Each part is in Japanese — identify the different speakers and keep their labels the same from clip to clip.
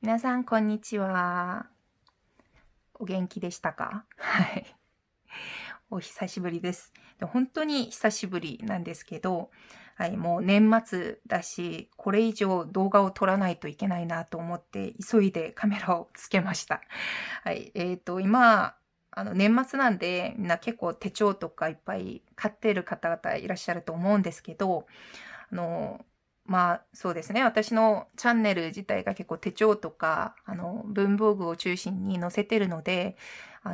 Speaker 1: 皆さん、こんにちは。お元気でしたか？はい。お久しぶりです。本当に久しぶりなんですけど、はい、もう年末だし、これ以上動画を撮らないといけないなと思って、急いでカメラをつけました。はい。今、年末なんで、みんな結構手帳とかいっぱい買ってる方々いらっしゃると思うんですけど、あの、そうですね。私のチャンネル自体が結構手帳とか、文房具を中心に載せてるので、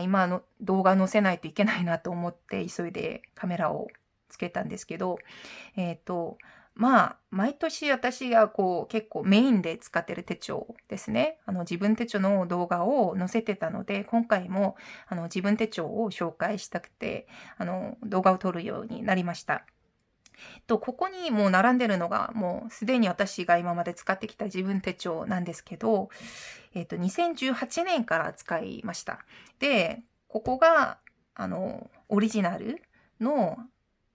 Speaker 1: 今の動画載せないといけないなと思って急いでカメラをつけたんですけど、えっと、毎年私が結構メインで使ってる手帳ですね。自分手帳の動画を載せてたので、今回も自分手帳を紹介したくて、動画を撮るようになりました。ここにもう並んでるのが、もうすでに私が今まで使ってきた自分手帳なんですけど、2018年から使いました。で、ここが、オリジナルの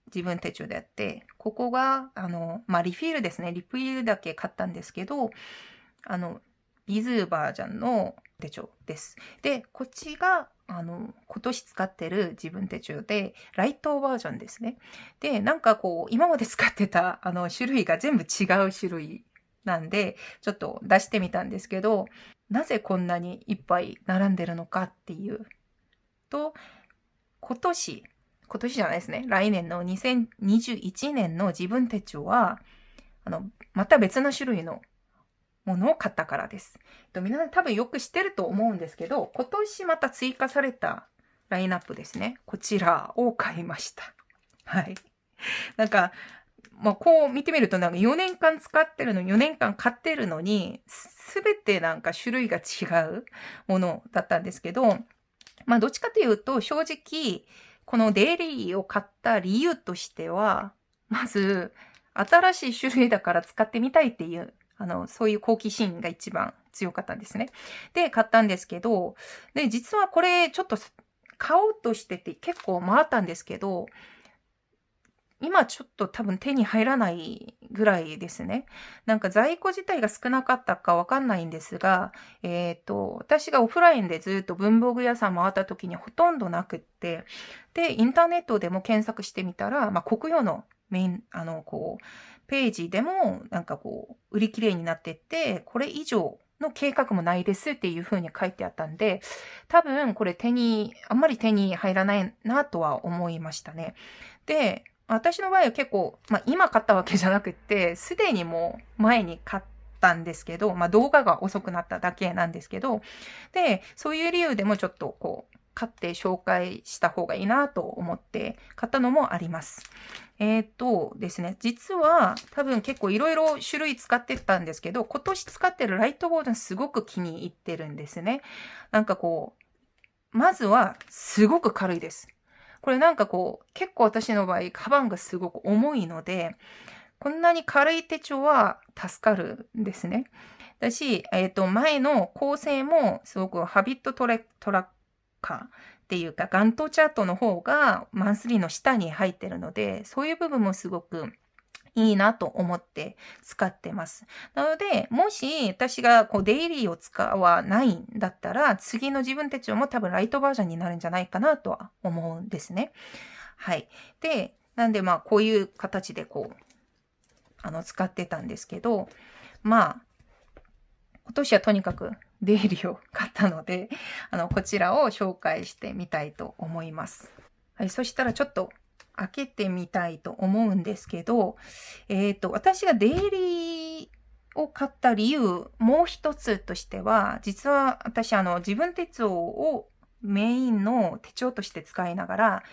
Speaker 1: 自分手帳であって、ここが、リフィールですね。リフィールだけ買ったんですけど、あの、ビズバージョンの手帳です。で、こっちが、今年使ってる自分手帳で、ライトバージョンですね。で、今まで使ってた、種類が全部違う種類なんで、ちょっと出してみたんですけど、なぜこんなにいっぱい並んでるのかっていうと、今年、今年じゃないですね。来年の2021年の自分手帳は、また別の種類のものを買ったからです。皆さん多分よく知ってると思うんですけど、今年また追加されたラインナップですね。こちらを買いました。はい。なんか、こう見てみると、4年間使ってるの、4年間買ってるのに、すべて種類が違うものだったんですけど、どっちかというと、正直、このデイリーを買った理由としては、まず、新しい種類だから使ってみたいっていう、そういう好奇心が一番強かったんですね。で、買ったんですけど、で、実はこれ、ちょっと買おうとしてて結構回ったんですけど、今ちょっと多分手に入らないぐらいですね。在庫自体が少なかったかわかんないんですが、私がオフラインでずっと文房具屋さん回った時にほとんどなくって、で、インターネットでも検索してみたら、国用のメイン、ページでも売り切れになってて、これ以上の計画もないですっていう風に書いてあったんで、多分これあんまり手に入らないなとは思いましたね。で、私の場合は結構、今買ったわけじゃなくって、すでにもう前に買ったんですけど、動画が遅くなっただけなんですけど、で、そういう理由でもちょっと買って紹介した方がいいなと思って買ったのもあります。ですね、実は多分結構いろいろ種類使ってたんですけど、今年使ってるライトボードすごく気に入ってるんですね。まずはすごく軽いです。これ結構私の場合、カバンがすごく重いので、こんなに軽い手帳は助かるんですね。だし、前の構成もすごくハビットトラッカーっていうか、ガントチャートの方がマンスリーの下に入ってるので、そういう部分もすごくいいなと思って使ってます。なので、もし私がデイリーを使わないんだったら、次の自分手帳も多分ライトバージョンになるんじゃないかなとは思うんですね。はい。で、なんでこういう形で使ってたんですけど、今年はとにかくデイリーを買ったので、こちらを紹介してみたいと思います。はい。そしたらちょっと開けてみたいと思うんですけど、私がデイリーを買った理由、もう一つとしては、実は私、自分手帳をメインの手帳として使いながら、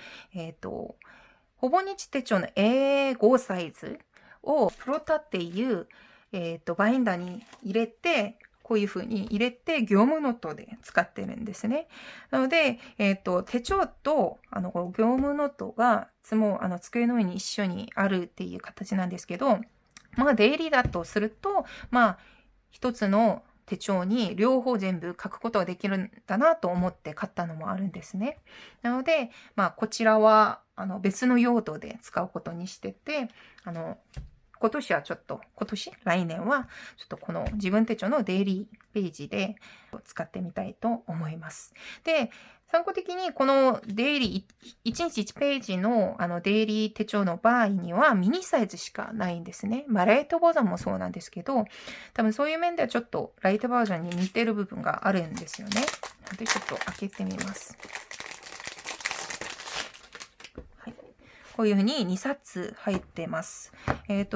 Speaker 1: ほぼ日手帳の A5 サイズをプロタっていう、バインダーに入れて、こういう風に入れて業務ノートで使ってるんですね。なので、手帳と、この業務ノートが机の上に一緒にあるっていう形なんですけど、デイリーだとすると、一つの手帳に両方全部書くことができるんだなと思って買ったのもあるんですね。なので、こちらは、別の用途で使うことにしてて、来年は、ちょっとこの自分手帳のデイリーページで使ってみたいと思います。で、参考的にこのデイリー、1日1ページのデイリー手帳の場合にはミニサイズしかないんですね。まあ、ライトバージョンもそうなんですけど、多分そういう面ではちょっとライトバージョンに似てる部分があるんですよね。なのでちょっと開けてみます。はい、こういうふうに2冊入ってます。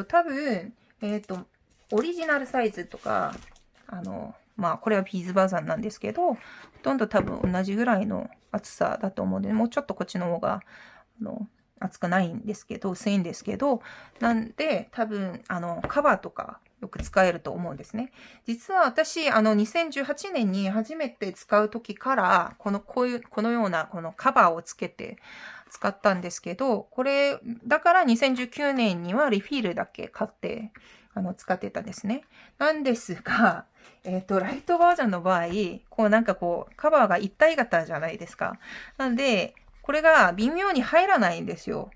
Speaker 1: 多分、オリジナルサイズとか、まあ、これはビーズバージョンなんですけど、ほとんど多分同じぐらいの厚さだと思うので、もうちょっとこっちの方が、厚くないんですけど、薄いんですけど、なんで、多分、カバーとかよく使えると思うんですね。実は私、2018年に初めて使う時から、このような、このカバーをつけて使ったんですけど、これ、だから2019年にはリフィールだけ買って、使ってたんですね。なんですが、ライトバージョンの場合、カバーが一体型じゃないですか。なんで、これが微妙に入らないんですよ。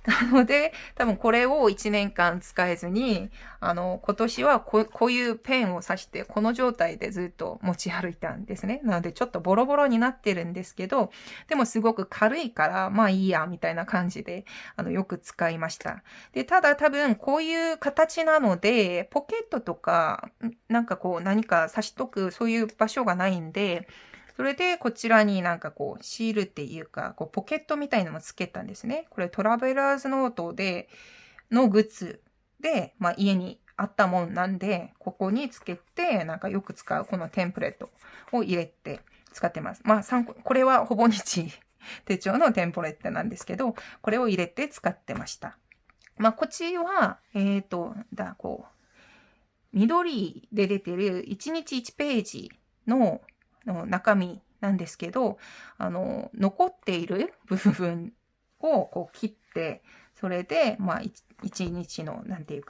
Speaker 1: なので、多分これを1年間使えずに、今年はこういうペンを刺して、この状態でずっと持ち歩いたんですね。なので、ちょっとボロボロになってるんですけど、でもすごく軽いから、まあいいや、みたいな感じで、よく使いました。で、ただ多分こういう形なので、ポケットとか、何か刺しとく、そういう場所がないんで、それで、こちらにシールっていうか、ポケットみたいなのもつけたんですね。これトラベラーズノートのグッズで、まあ家にあったもんなんで、ここにつけて、よく使うこのテンプレートを入れて使ってます。まあこれはほぼ日手帳のテンプレートなんですけど、これを入れて使ってました。まあこっちは、緑で出てる1日1ページの中身なんですけど、残っている部分を切って、それで、まあ、一日の、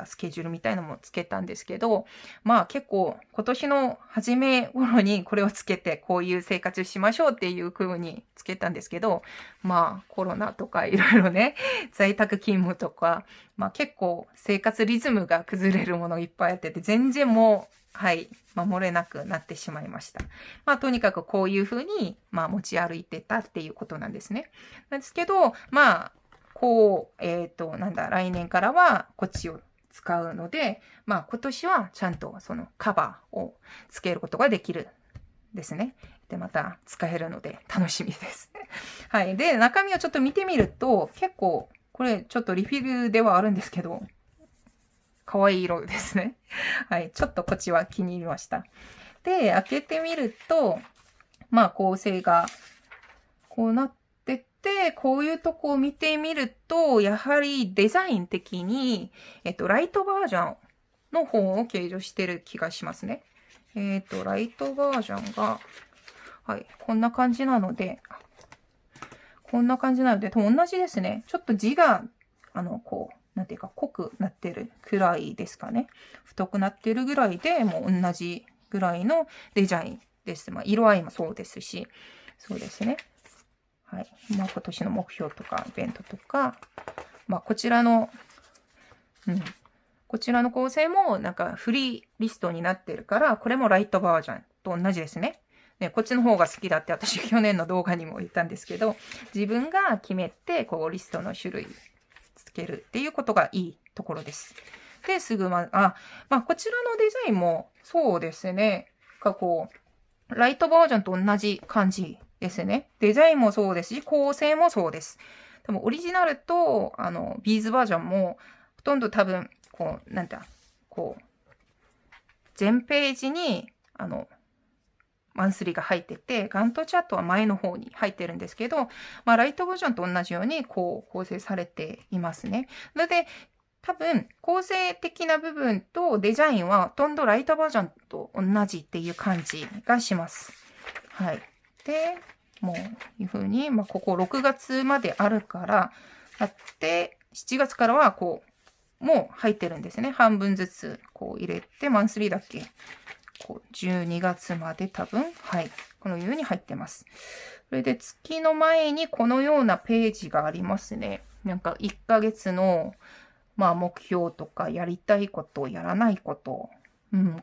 Speaker 1: スケジュールみたいなのもつけたんですけど、まあ結構今年の初め頃にこれをつけて、こういう生活しましょうっていう風につけたんですけど、まあコロナとかいろいろね、在宅勤務とか、まあ結構生活リズムが崩れるものいっぱいあってて、全然もう、はい、守れなくなってしまいました。まあ、とにかくこういうふうに、まあ、持ち歩いてたっていうことなんですね。なんですけど、まあ、来年からはこっちを使うので、まあ、今年はちゃんとそのカバーをつけることができるですね。で、また使えるので楽しみです。はい。で、中身をちょっと見てみると、結構、これちょっとリフィルではあるんですけど、可愛い色ですね。はい。ちょっとこっちは気に入りました。で、開けてみると、まあ構成がこうなってて、こういうとこを見てみると、やはりデザイン的に、ライトバージョンの方を計上してる気がしますね。ライトバージョンが、はい、こんな感じなので、同じですね。ちょっと字が、濃くなってるくらいですかね。太くなってるぐらいで、もう同じぐらいのデザインです。まあ、色合いもそうですし、そうですね。はい。まあ、今年の目標とか、イベントとか、まあ、こちらの構成もフリーリストになってるから、これもライトバージョンと同じですね。こっちの方が好きだって私去年の動画にも言ったんですけど、自分が決めて、リストの種類つけるっていうことがいいところです。で、まあ、こちらのデザインもそうですね。ライトバージョンと同じ感じですね。デザインもそうですし、構成もそうです。多分オリジナルと、ビーズバージョンも、ほとんど多分、全ページに、マンスリーが入ってて、ガントチャットは前の方に入ってるんですけど、まあ、ライトバージョンと同じように、構成されていますね。なので、多分、構成的な部分とデザインは、ほとんどライトバージョンと同じっていう感じがします。はい。で、もう、いう風に、まあ、ここ6月まであるから、あって、7月からは、もう入ってるんですね。半分ずつ、入れて、マンスリーだけ。12月まで多分、はい。このように入ってます。それで月の前にこのようなページがありますね。1ヶ月の、まあ、目標とか、やりたいこと、やらないこと、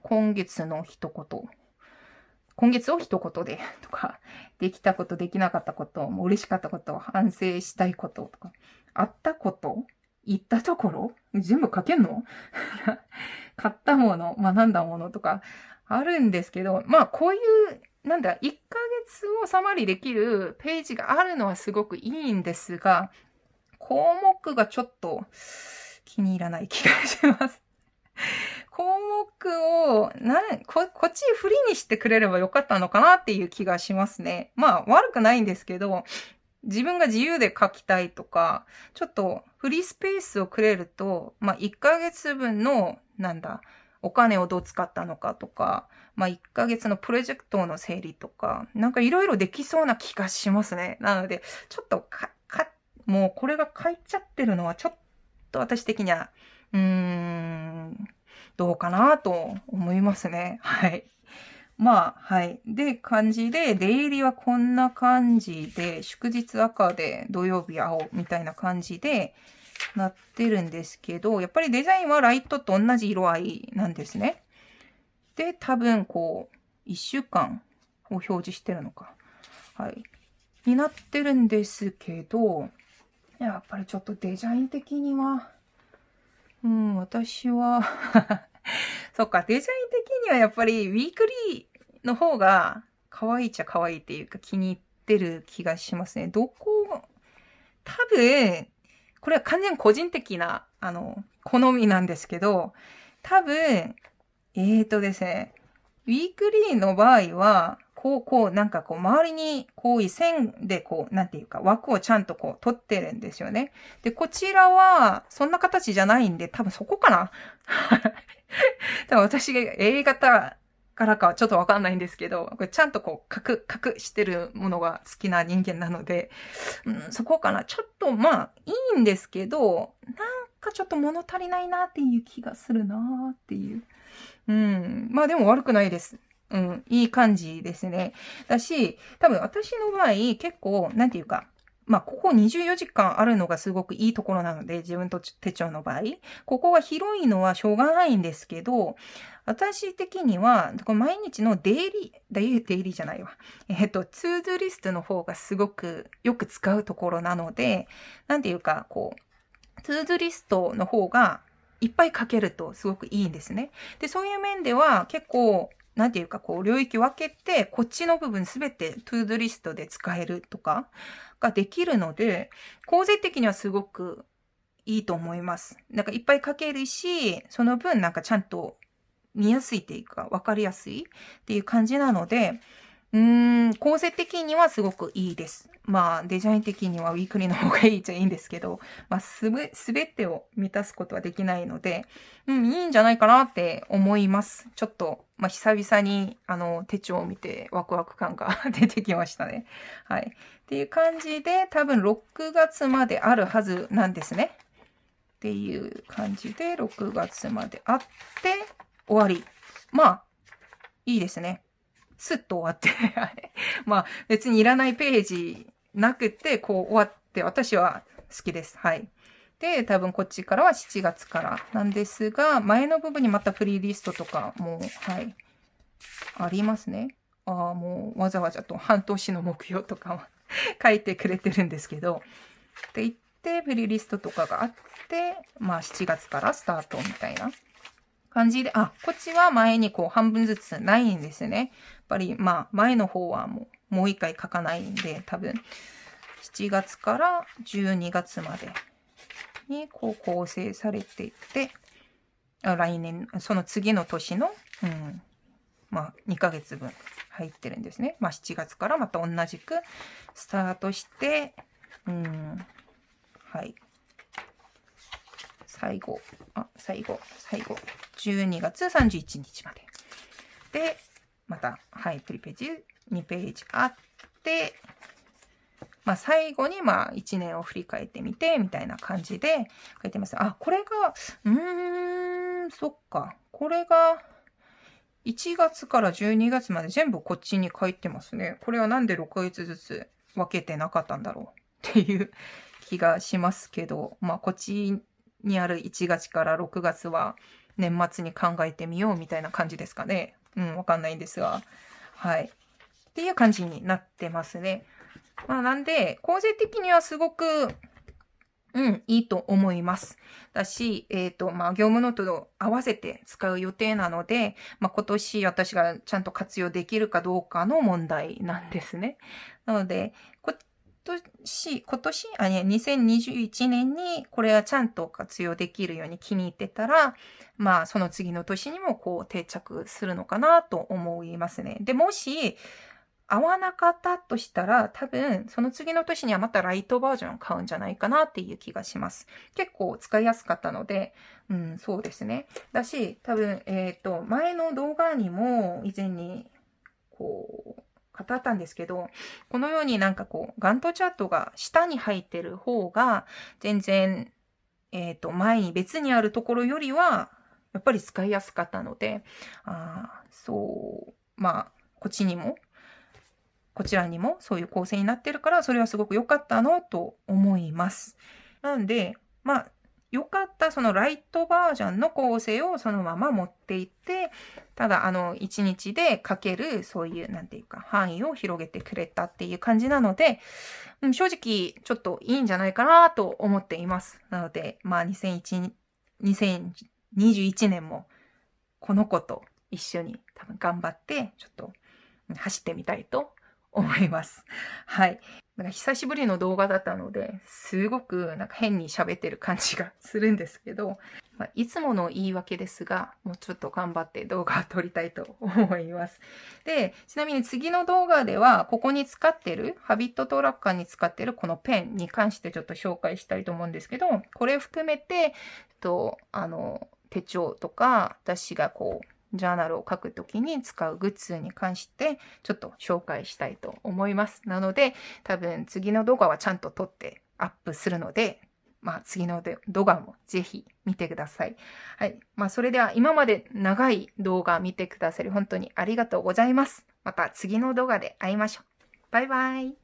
Speaker 1: 今月の一言。今月を一言でとか、できたこと、できなかったこと、もう嬉しかったこと、反省したいこととか、あったこと、行ったところ全部書けんの買ったもの、学んだものとかあるんですけど、まあこういう、なんだ、1ヶ月をサマリーできるページがあるのはすごくいいんですが、項目がちょっと気に入らない気がします。項目を、こっちフリーにしてくれればよかったのかなっていう気がしますね。まあ悪くないんですけど、自分が自由で書きたいとか、ちょっとフリースペースをくれると、まあ1ヶ月分の、お金をどう使ったのかとか、まあ1ヶ月のプロジェクトの整理とか、なんかいろいろできそうな気がしますね。なので、ちょっともうこれが書いちゃってるのはちょっと私的には、どうかなと思いますね。はい。まあ、はい。で、感じで、出入りはこんな感じで、祝日赤で土曜日青みたいな感じでなってるんですけど、やっぱりデザインはライトと同じ色合いなんですね。で、多分こう、1週間を表示してるのか。はい。になってるんですけど、やっぱりちょっとデザイン的には、私はそっか、デザイン的にはやっぱりウィークリーの方が可愛いっちゃ可愛いっていうか気に入ってる気がしますね。多分、これは完全個人的な、好みなんですけど、多分、ですね、ウィークリーの場合は、なんかこう、周りに、こういう線で、こう、なんていうか、枠をちゃんとこう、取ってるんですよね。で、こちらは、そんな形じゃないんで、多分そこかな多分私が A 型からかはちょっとわかんないんですけど、これちゃんとこう、隠してるものが好きな人間なので、そこかな。ちょっと、まあ、いいんですけど、なんかちょっと物足りないなっていう気がするなっていう。まあでも悪くないです。いい感じですね。だし、多分私の場合、結構、なんていうか、まあ、ここ24時間あるのがすごくいいところなので、自分と手帳の場合。ここが広いのはしょうがないんですけど、私的には、毎日のデイリーじゃないわ。トゥードゥリストの方がすごくよく使うところなので、なんていうか、こう、トゥードゥリストの方がいっぱい書けるとすごくいいんですね。で、そういう面では結構、なんていうか、こう、領域分けて、こっちの部分すべてトゥードゥリストで使えるとかができるので、構成的にはすごくいいと思います。なんかいっぱい書けるし、その分なんかちゃんと見やすいっていうか、わかりやすいっていう感じなので、構成的にはすごくいいです。まあ、デザイン的にはウィークリーの方がいいっちゃいいんですけど、まあ、すべてを満たすことはできないので、いいんじゃないかなって思います。ちょっと、まあ、久々に、手帳を見てワクワク感が出てきましたね。はい。っていう感じで、多分6月まであるはずなんですね。っていう感じで、6月まであって、終わり。まあ、いいですね。スッと終わってまあ、別にいらないページなくて、こう終わって、私は好きです。はい。で、多分こっちからは7月からなんですが、前の部分にまたフリーリストとかも、はい、ありますね。もうわざわざと半年の目標とかは書いてくれてるんですけど、って言って、フリーリストとかがあって、まあ7月からスタートみたいな感じで、こっちは前にこう半分ずつないんですね。やっぱりまあ前の方はもう一回書かないんで、多分7月から12月までにこう構成されていて、来年、その次の年の、まあ2ヶ月分入ってるんですね。まあ7月からまた同じくスタートして、はい。最後、12月31日まで。で、また、はい、プリページ、2ページあって、まあ、最後に、まあ、1年を振り返ってみて、みたいな感じで書いてます。これが、そっか。これが、1月から12月まで全部こっちに書いてますね。これはなんで6ヶ月ずつ分けてなかったんだろうっていう気がしますけど、まあ、こっちにある1月から6月は年末に考えてみようみたいな感じですかね。わかんないんですが。はい。っていう感じになってますね。なんで、構成的にはすごく、いいと思います。だし、業務ノートと合わせて使う予定なので、今年私がちゃんと活用できるかどうかの問題なんですね。なので、2021年にこれはちゃんと活用できるように気に入ってたら、その次の年にも定着するのかなと思いますね。で、もし、合わなかったとしたら、多分、その次の年にはまたライトバージョン買うんじゃないかなっていう気がします。結構使いやすかったので、そうですね。だし、多分、前の動画にも以前に、語ったんですけど、このようにガントチャートが下に入ってる方が、全然、前に別にあるところよりは、やっぱり使いやすかったので、こちらにもそういう構成になってるから、それはすごく良かったのと思います。なので、良かったそのライトバージョンの構成をそのまま持っていって、ただ1日で書けるそういうなんていうか範囲を広げてくれたっていう感じなので、正直ちょっといいんじゃないかなと思っています。なので、2021年もこの子と一緒に多分頑張ってちょっと走ってみたいと思います。はい。久しぶりの動画だったので、すごく変に喋ってる感じがするんですけど、いつもの言い訳ですが、もうちょっと頑張って動画を撮りたいと思います。で、ちなみに次の動画では、ここに使ってる、ハビットトラッカーに使ってるこのペンに関してちょっと紹介したいと思うんですけど、これを含めて、手帳とか、私がジャーナルを書くときに使うグッズに関してちょっと紹介したいと思います。なので、多分次の動画はちゃんと撮ってアップするので、次の動画もぜひ見てください。はい。それでは今まで長い動画見てくださり本当にありがとうございます。また次の動画で会いましょう。バイバイ。